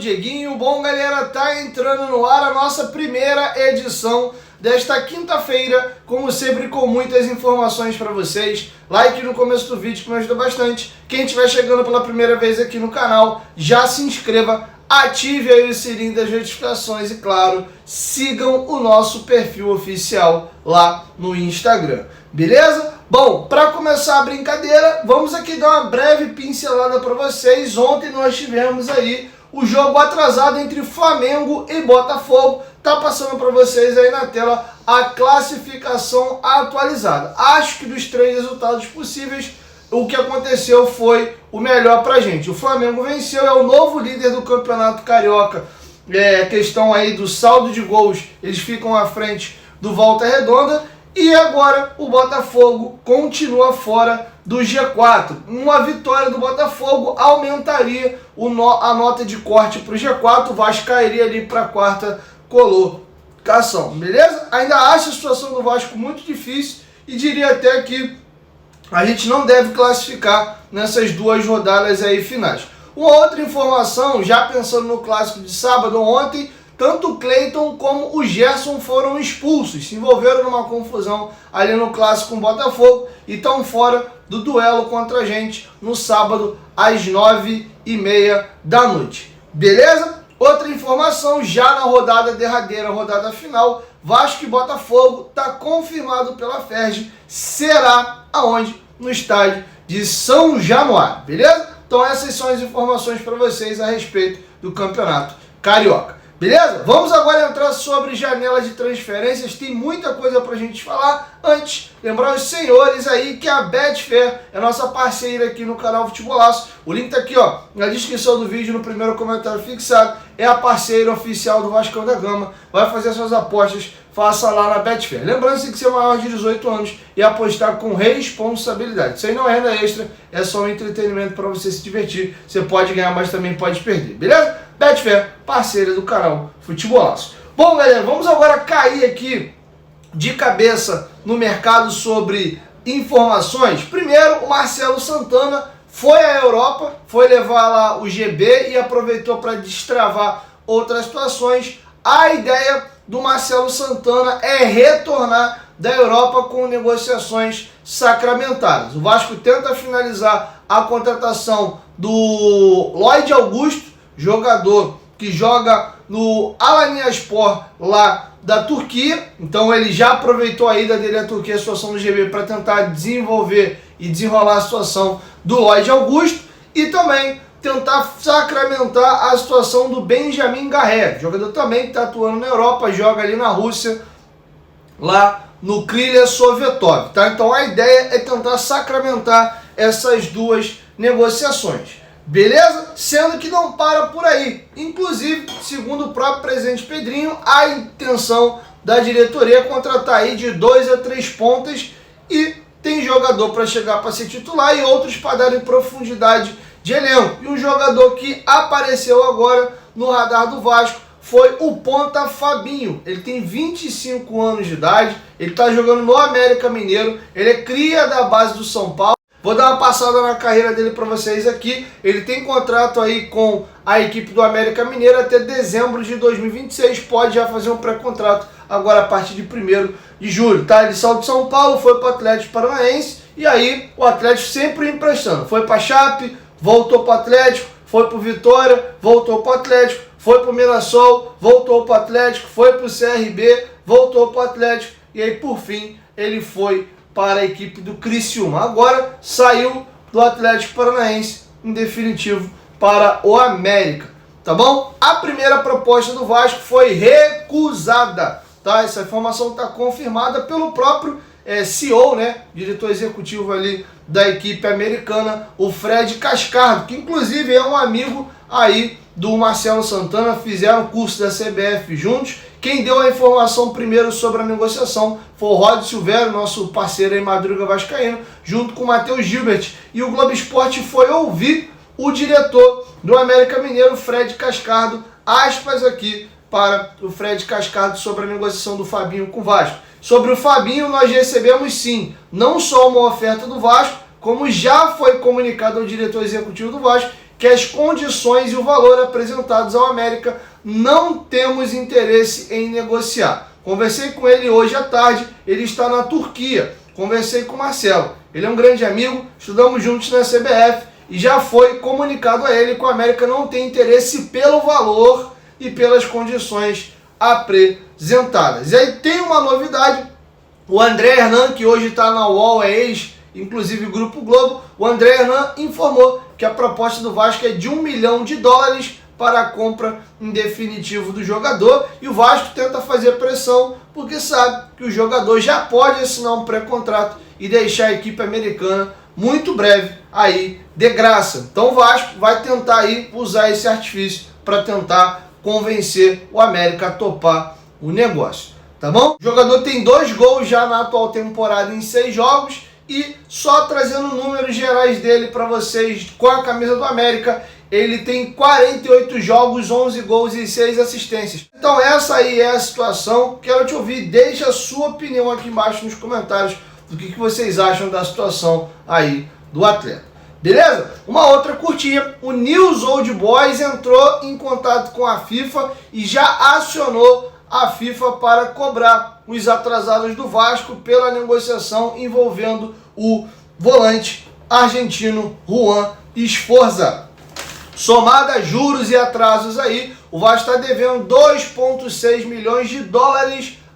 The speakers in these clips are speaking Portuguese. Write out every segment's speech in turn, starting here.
Dieguinho. Bom, galera, tá entrando no ar a nossa primeira edição desta quinta-feira, como sempre, com muitas informações para vocês. Like no começo do vídeo que me ajuda bastante. Quem estiver chegando pela primeira vez aqui no canal, já se inscreva, ative aí o sininho das notificações e, claro, sigam o nosso perfil oficial lá no Instagram, beleza? Bom, para começar a brincadeira, vamos aqui dar uma breve pincelada para vocês. Ontem nós tivemos aí o jogo atrasado entre Flamengo e Botafogo. Tá passando para vocês aí na tela a classificação atualizada. Acho que dos três resultados possíveis, o que aconteceu foi o melhor pra gente. O Flamengo venceu, é o novo líder do Campeonato Carioca. Questão aí do saldo de gols, eles ficam à frente do Volta Redonda. E agora o Botafogo continua fora do G4. Uma vitória do Botafogo aumentaria a nota de corte para o G4. O Vasco cairia ali para a quarta colocação, beleza? Ainda acho a situação do Vasco muito difícil e diria até que a gente não deve classificar nessas duas rodadas aí finais. Uma outra informação, já pensando no clássico de sábado, ontem, tanto o Cleiton como o Gerson foram expulsos, se envolveram numa confusão ali no clássico com o Botafogo e estão fora do duelo contra a gente no sábado às 9h30 da noite. Beleza? Outra informação, já na rodada derradeira, rodada final, Vasco e Botafogo está confirmado pela FERJ, será aonde? No estádio de São Januário, beleza? Então essas são as informações para vocês a respeito do Campeonato Carioca. Beleza? Vamos agora entrar sobre janela de transferências, tem muita coisa pra gente falar. Antes, lembrar os senhores aí que a Betfair é nossa parceira aqui no canal Futebolaço. O link tá aqui, ó, na descrição do vídeo, no primeiro comentário fixado. É a parceira oficial do Vascão da Gama. Vai fazer suas apostas, faça lá na Betfair. Lembrando que tem que ser maior de 18 anos e apostar com responsabilidade. Isso aí não é renda extra, é só um entretenimento para você se divertir. Você pode ganhar, mas também pode perder, beleza? Betfair, parceira do canal Futebolaço. Bom, galera, vamos agora cair aqui de cabeça no mercado sobre informações. Primeiro, o Marcelo Santana foi à Europa, foi levar lá o GB e aproveitou para destravar outras situações. A ideia do Marcelo Santana é retornar da Europa com negociações sacramentadas. O Vasco tenta finalizar a contratação do Lloyd Augusto, jogador que joga no Alanyaspor lá da Turquia. Então ele já aproveitou a ida dele à Turquia, a situação do GB, para tentar desenvolver e desenrolar a situação do Lloyd Augusto e também tentar sacramentar a situação do Benjamin Garré, jogador também que está atuando na Europa, joga ali na Rússia, lá no Krylia Sovetov, tá? Então a ideia é tentar sacramentar essas duas negociações. Beleza? Sendo que não para por aí. Inclusive, segundo o próprio presidente Pedrinho, a intenção da diretoria é contratar aí de 2 a 3 pontas e tem jogador para chegar para ser titular e outros para darem profundidade de elenco. E um jogador que apareceu agora no radar do Vasco foi o ponta Fabinho. Ele tem 25 anos de idade, ele está jogando no América Mineiro, ele é cria da base do São Paulo. Vou dar uma passada na carreira dele para vocês aqui. Ele tem contrato aí com a equipe do América Mineiro até dezembro de 2026. Pode já fazer um pré-contrato agora a partir de 1º de julho, tá? Ele saiu de São Paulo, foi para o Atlético Paranaense e aí o Atlético sempre emprestando. Foi para Chape, voltou para o Atlético, foi para o Vitória, voltou para o Atlético, foi para o Mirassol, voltou para o Atlético, foi para o CRB, voltou para o Atlético e aí por fim ele foi para a equipe do Criciúma. Agora saiu do Atlético Paranaense, em definitivo, para o América, tá bom? A primeira proposta do Vasco foi recusada, tá? Essa informação está confirmada pelo próprio CEO, né? Diretor executivo ali da equipe americana, o Fred Cascardo, que inclusive é um amigo aí do Marcelo Santana, fizeram curso da CBF juntos. Quem deu a informação primeiro sobre a negociação foi o Rod Silvério, nosso parceiro em Madruga Vascaíno, junto com o Matheus Gilbert. E o Globo Esporte foi ouvir o diretor do América Mineiro, Fred Cascardo, aspas aqui para o Fred Cascardo sobre a negociação do Fabinho com o Vasco. Sobre o Fabinho, nós recebemos sim, não só uma oferta do Vasco, como já foi comunicado ao diretor executivo do Vasco, que as condições e o valor apresentados ao América não temos interesse em negociar. Conversei com ele hoje à tarde, ele está na Turquia. Conversei com o Marcelo, ele é um grande amigo, estudamos juntos na CBF e já foi comunicado a ele que o América não tem interesse pelo valor e pelas condições apresentadas. E aí tem uma novidade, o André Hernan, que hoje está na UOL, inclusive Grupo Globo, o André Hernan informou que a proposta do Vasco é de $1 milhão para a compra em definitivo do jogador, e o Vasco tenta fazer pressão porque sabe que o jogador já pode assinar um pré-contrato e deixar a equipe americana muito breve aí de graça. Então o Vasco vai tentar aí usar esse artifício para tentar convencer o América a topar o negócio, tá bom? O jogador tem 2 gols já na atual temporada em 6 jogos, e só trazendo números gerais dele para vocês com a camisa do América, ele tem 48 jogos, 11 gols e 6 assistências. Então essa aí é a situação. Quero te ouvir, deixa a sua opinião aqui embaixo nos comentários do que vocês acham da situação aí do atleta. Beleza? Uma outra curtinha, o News Old Boys entrou em contato com a FIFA e já acionou a FIFA para cobrar os atrasados do Vasco pela negociação envolvendo o volante argentino Juan Sforza. Somada juros e atrasos aí, o Vasco está devendo $2,6 milhões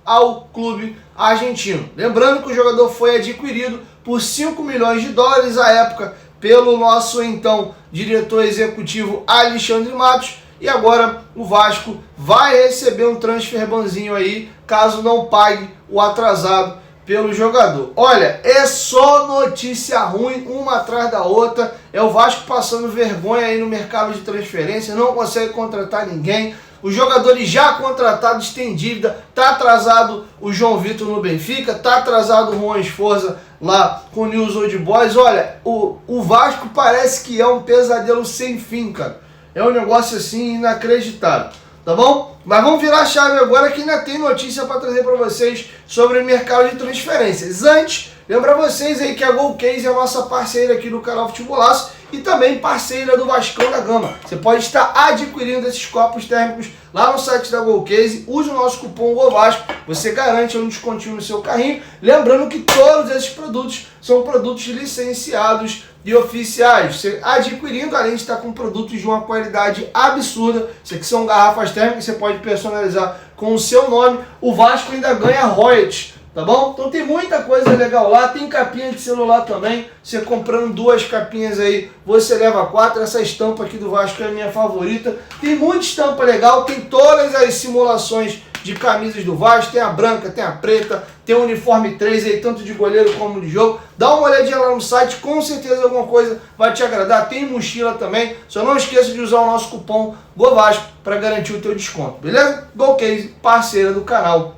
ao clube argentino. Lembrando que o jogador foi adquirido por $5 milhões à época pelo nosso então diretor executivo Alexandre Matos, e agora o Vasco vai receber um transfer banzinho aí, caso não pague o atrasado pelo jogador. Olha, é só notícia ruim, uma atrás da outra. É o Vasco passando vergonha aí no mercado de transferência, não consegue contratar ninguém. Os jogadores já contratados têm dívida, tá atrasado o João Vitor no Benfica, tá atrasado o Juan Sforza lá com o News Old Boys. Olha, o Vasco parece que é um pesadelo sem fim, cara. É um negócio assim inacreditável, tá bom? Mas vamos virar a chave agora que ainda tem notícia para trazer para vocês sobre o mercado de transferências. Antes, lembrar vocês aí que a GolCase é a nossa parceira aqui do canal Futebolaço e também parceira do Vascão da Gama. Você pode estar adquirindo esses copos térmicos lá no site da GolCase. Use o nosso cupom GOVASCO, você garante um descontinho no seu carrinho. Lembrando que todos esses produtos são produtos licenciados e oficiais. Você adquirindo, além de estar com produtos de uma qualidade absurda, isso aqui são garrafas térmicas, você pode personalizar com o seu nome. O Vasco ainda ganha royalties, tá bom? Então tem muita coisa legal lá, tem capinha de celular também. Você comprando 2 capinhas aí, você leva 4. Essa estampa aqui do Vasco é a minha favorita. Tem muita estampa legal, tem todas as simulações de camisas do Vasco, tem a branca, tem a preta, tem o uniforme 3 aí, tanto de goleiro como de jogo. Dá uma olhadinha lá no site, com certeza alguma coisa vai te agradar. Tem mochila também, só não esqueça de usar o nosso cupom GOVASCO para garantir o teu desconto, beleza? GolCase, parceira do canal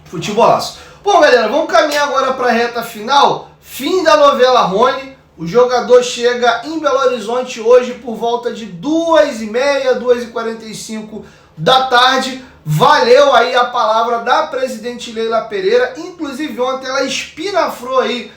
Futebolaço. Bom, galera, vamos caminhar agora para a reta final, fim da novela Rony. O jogador chega em Belo Horizonte hoje por volta de 2h30, 2h45 da tarde. Valeu aí a palavra da presidente Leila Pereira, inclusive ontem ela espinafrou aí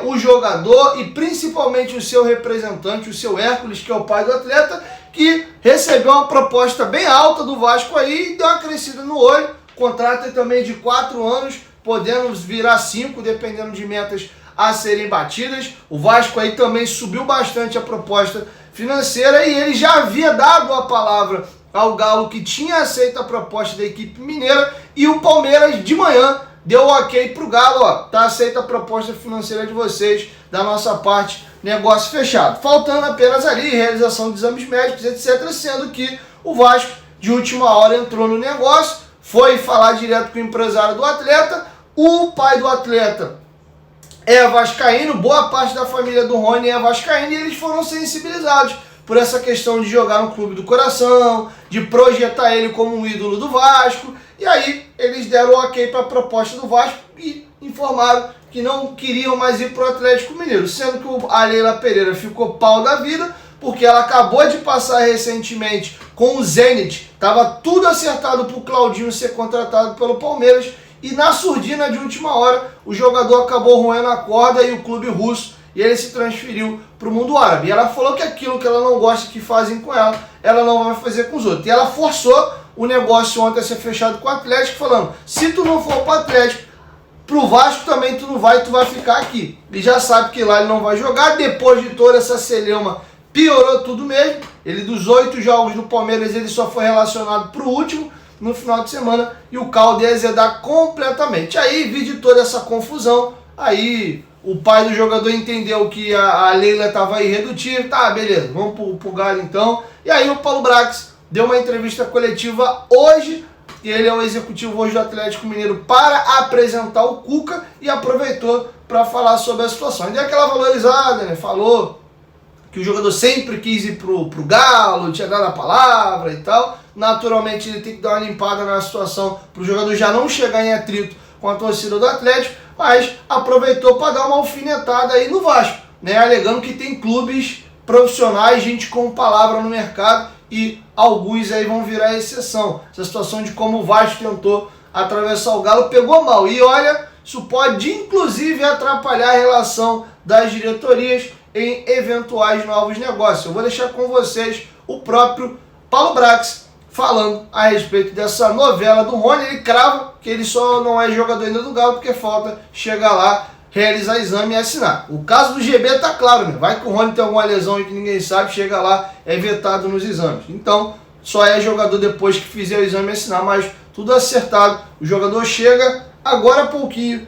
o jogador e principalmente o seu representante, o seu Hércules, que é o pai do atleta, que recebeu uma proposta bem alta do Vasco aí e deu uma crescida no olho. Contrato também de 4 anos, podendo virar 5, dependendo de metas a serem batidas. O Vasco aí também subiu bastante a proposta financeira e ele já havia dado a palavra ao Galo que tinha aceito a proposta da equipe mineira, e o Palmeiras de manhã deu o ok pro Galo, ó, tá aceita a proposta financeira de vocês, da nossa parte, negócio fechado. Faltando apenas ali realização de exames médicos, etc, sendo que o Vasco de última hora entrou no negócio, foi falar direto com o empresário do atleta. O pai do atleta é vascaíno, boa parte da família do Rony é vascaíno, e eles foram sensibilizados por essa questão de jogar no clube do coração, de projetar ele como um ídolo do Vasco. E aí eles deram o ok para a proposta do Vasco e informaram que não queriam mais ir para o Atlético Mineiro, sendo que a Leila Pereira ficou pau da vida, porque ela acabou de passar recentemente com o Zenit, estava tudo acertado para o Claudinho ser contratado pelo Palmeiras, e na surdina de última hora o jogador acabou roendo a corda e o clube russo e ele se transferiu para o mundo árabe. E ela falou que aquilo que ela não gosta que fazem com ela não vai fazer com os outros. E ela forçou o negócio ontem a ser fechado com o Atlético, falando, se tu não for para o Atlético, pro Vasco também tu não vai, tu vai ficar aqui. E já sabe que lá ele não vai jogar, depois de toda essa celeuma, piorou tudo mesmo. Ele, dos 8 jogos do Palmeiras, ele só foi relacionado pro último, no final de semana, e o caldo ia azedar completamente. Aí, vi de toda essa confusão, aí o pai do jogador entendeu que a Leila estava irredutível, tá, beleza, vamos pro Galo então. E aí o Paulo Brax deu uma entrevista coletiva hoje, e ele é o executivo hoje do Atlético Mineiro, para apresentar o Cuca, e aproveitou para falar sobre a situação. E deu aquela valorizada, né, falou que o jogador sempre quis ir pro Galo, tinha dado a palavra e tal. Naturalmente ele tem que dar uma limpada na situação para o jogador já não chegar em atrito com a torcida do Atlético, mas aproveitou para dar uma alfinetada aí no Vasco, né, alegando que tem clubes profissionais, gente com palavra no mercado, e alguns aí vão virar exceção. Essa situação de como o Vasco tentou atravessar o Galo pegou mal, e olha, isso pode inclusive atrapalhar a relação das diretorias em eventuais novos negócios. Eu vou deixar com vocês o próprio Paulo Brax falando a respeito dessa novela do Rony. Ele crava que ele só não é jogador ainda do Galo porque falta chegar lá, realizar exame e assinar. O caso do GB tá claro, né? Vai que o Rony tem alguma lesão aí que ninguém sabe, chega lá, é vetado nos exames. Então, só é jogador depois que fizer o exame e assinar, mas tudo acertado. O jogador chega agora há pouquinho,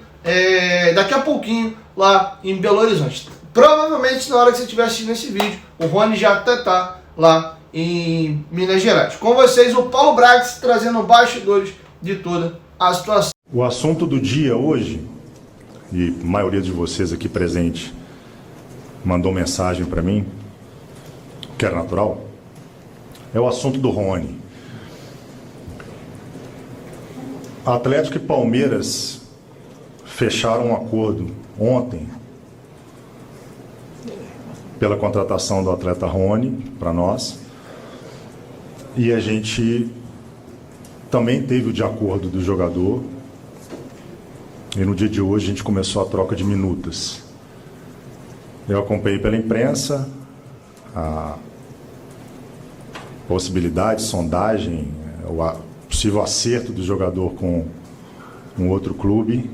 daqui a pouquinho, lá em Belo Horizonte. Provavelmente, na hora que você estiver assistindo esse vídeo, o Rony já até tá lá em Minas Gerais. Com vocês, o Paulo Brax, trazendo bastidores de toda a situação. O assunto do dia hoje, e a maioria de vocês aqui presente mandou mensagem para mim, que era natural, é o assunto do Rony. Atlético e Palmeiras fecharam um acordo ontem pela contratação do atleta Rony para nós, e a gente também teve o de acordo do jogador, e no dia de hoje a gente começou a troca de minutas. Eu acompanhei pela imprensa a possibilidade, sondagem, o possível acerto do jogador com um outro clube,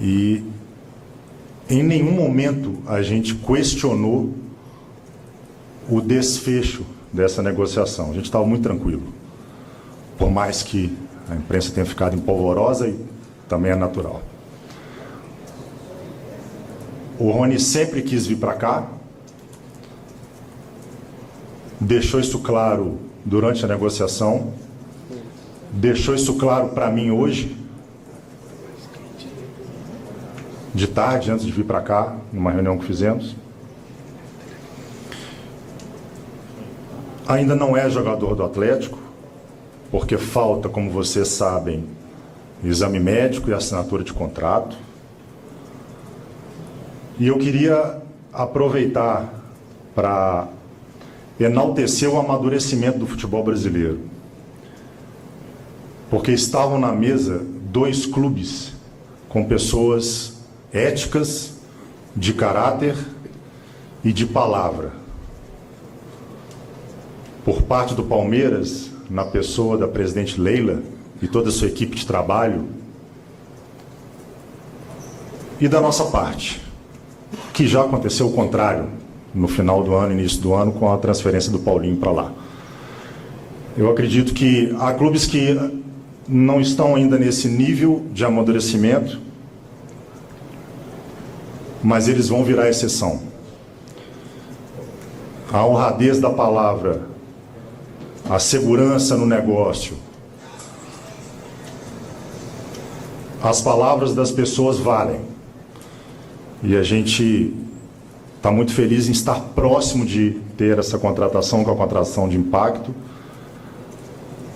e em nenhum momento a gente questionou o desfecho dessa negociação. A gente estava muito tranquilo. Por mais que a imprensa tenha ficado empolvorosa, e também é natural. O Rony sempre quis vir para cá, deixou isso claro durante a negociação, deixou isso claro para mim hoje, de tarde, antes de vir para cá, numa reunião que fizemos. Ainda não é jogador do Atlético, porque falta, como vocês sabem, exame médico e assinatura de contrato. E eu queria aproveitar para enaltecer o amadurecimento do futebol brasileiro, porque estavam na mesa 2 clubes com pessoas éticas, de caráter e de palavra. Por parte do Palmeiras, na pessoa da presidente Leila e toda a sua equipe de trabalho, e da nossa parte, que já aconteceu o contrário no final do ano, início do ano, com a transferência do Paulinho para lá. Eu acredito que há clubes que não estão ainda nesse nível de amadurecimento, mas eles vão virar exceção. A honradez da palavra, a segurança no negócio, as palavras das pessoas valem. E a gente está muito feliz em estar próximo de ter essa contratação, com a contratação de impacto,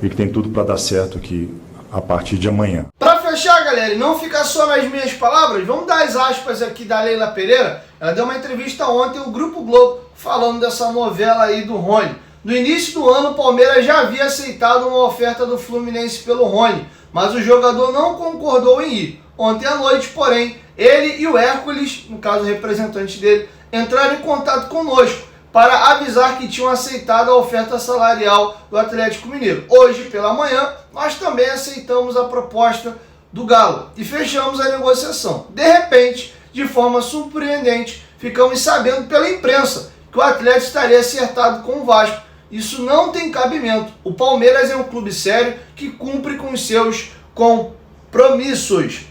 e que tem tudo para dar certo aqui a partir de amanhã. Para fechar, galera, e não ficar só nas minhas palavras, vamos dar as aspas aqui da Leila Pereira. Ela deu uma entrevista ontem ao Grupo Globo falando dessa novela aí do Rony. No início do ano, o Palmeiras já havia aceitado uma oferta do Fluminense pelo Rony, mas o jogador não concordou em ir. ontem à noite, porém, ele e o Hércules, no caso o representante dele, entraram em contato conosco para avisar que tinham aceitado a oferta salarial do Atlético Mineiro. Hoje, pela manhã, nós também aceitamos a proposta do Galo e fechamos a negociação. De repente, de forma surpreendente, ficamos sabendo pela imprensa que o Atlético estaria acertado com o Vasco. Isso não tem cabimento. O Palmeiras é um clube sério que cumpre com os seus compromissos.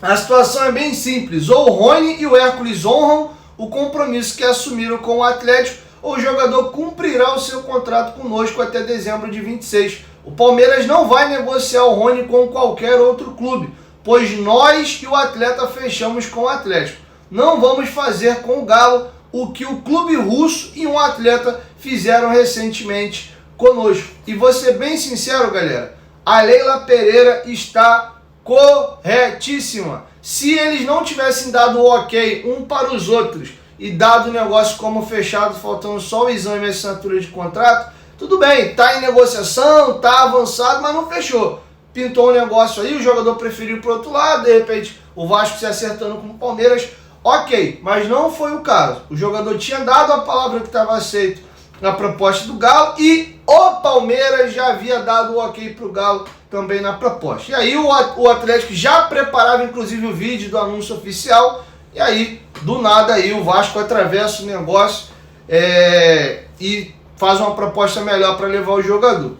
A situação é bem simples. Ou o Rony e o Hércules honram o compromisso que assumiram com o Atlético, ou o jogador cumprirá o seu contrato conosco até dezembro de 26. O Palmeiras não vai negociar o Rony com qualquer outro clube, pois nós e o atleta fechamos com o Atlético. Não vamos fazer com o Galo o que o clube russo e um atleta fizeram recentemente conosco. E vou ser bem sincero, galera, a Leila Pereira está corretíssima. Se eles não tivessem dado o ok um para os outros e dado o negócio como fechado, faltando só o exame e a assinatura de contrato, tudo bem, tá em negociação, tá avançado, mas não fechou. Pintou um negócio aí, o jogador preferiu ir pro outro lado, de repente o Vasco se acertando com o Palmeiras, ok, mas não foi o caso. O jogador tinha dado a palavra que estava aceito na proposta do Galo e o Palmeiras já havia dado o ok pro Galo também na proposta. E aí o Atlético já preparava inclusive o vídeo do anúncio oficial, e aí do nada aí o Vasco atravessa o negócio e faz uma proposta melhor para levar o jogador.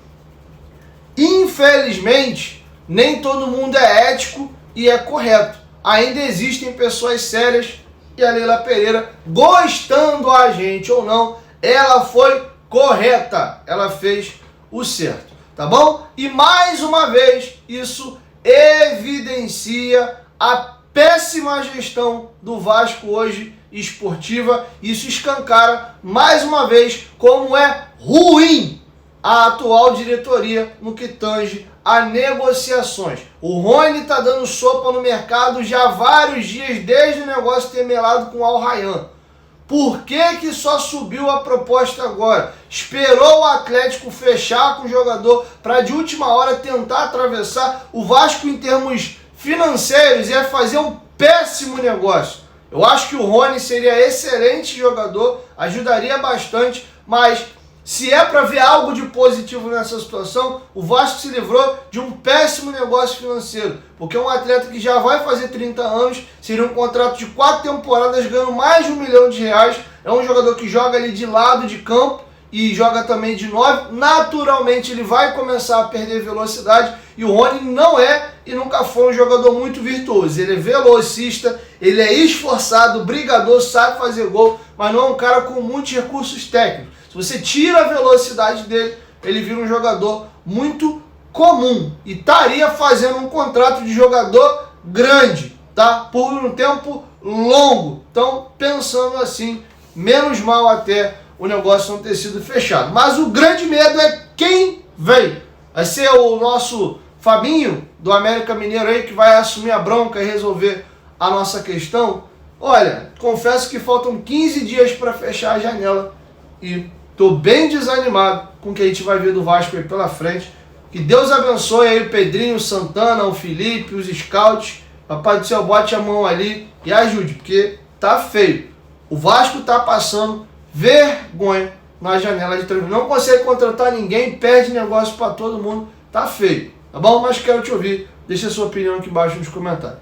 Infelizmente, nem todo mundo é ético e é correto. Ainda existem pessoas sérias e a Leila Pereira, gostando a gente ou não, ela foi correta. Ela fez o certo, tá bom? E mais uma vez, isso evidencia a péssima gestão do Vasco hoje esportiva. Isso escancara mais uma vez como é ruim a atual diretoria no que tange a negociações. O Rony está dando sopa no mercado já há vários dias, desde o negócio ter melado com o Al Rayyan. Por que só subiu a proposta agora? Esperou o Atlético fechar com o jogador para de última hora tentar atravessar. O Vasco, em termos financeiros, ia fazer um péssimo negócio. Eu acho que o Rony seria excelente jogador, ajudaria bastante, mas se é para ver algo de positivo nessa situação, o Vasco se livrou de um péssimo negócio financeiro, porque um atleta que já vai fazer 30 anos, seria um contrato de 4 temporadas, ganhando mais de R$1 milhão, é um jogador que joga ali de lado de campo e joga também de 9, naturalmente ele vai começar a perder velocidade, e o Rony não é e nunca foi um jogador muito virtuoso. Ele é velocista, ele é esforçado, brigador, sabe fazer gol, mas não é um cara com muitos recursos técnicos. Se você tira a velocidade dele, ele vira um jogador muito comum e estaria fazendo um contrato de jogador grande, tá? Por um tempo longo. Então, pensando assim, menos mal até o negócio não ter sido fechado. Mas o grande medo é quem vem. Vai ser o nosso Fabinho, do América Mineiro aí, que vai assumir a bronca e resolver a nossa questão. Olha, confesso que faltam 15 dias para fechar a janela e tô bem desanimado com o que a gente vai ver do Vasco aí pela frente. Que Deus abençoe aí o Pedrinho, o Santana, o Felipe, os scouts. Papai do céu, bote a mão ali e ajude, porque tá feio. O Vasco tá passando vergonha na janela de transferência. Não consegue contratar ninguém, perde negócio para todo mundo. Tá feio, tá bom? Mas quero te ouvir. Deixa a sua opinião aqui embaixo nos comentários.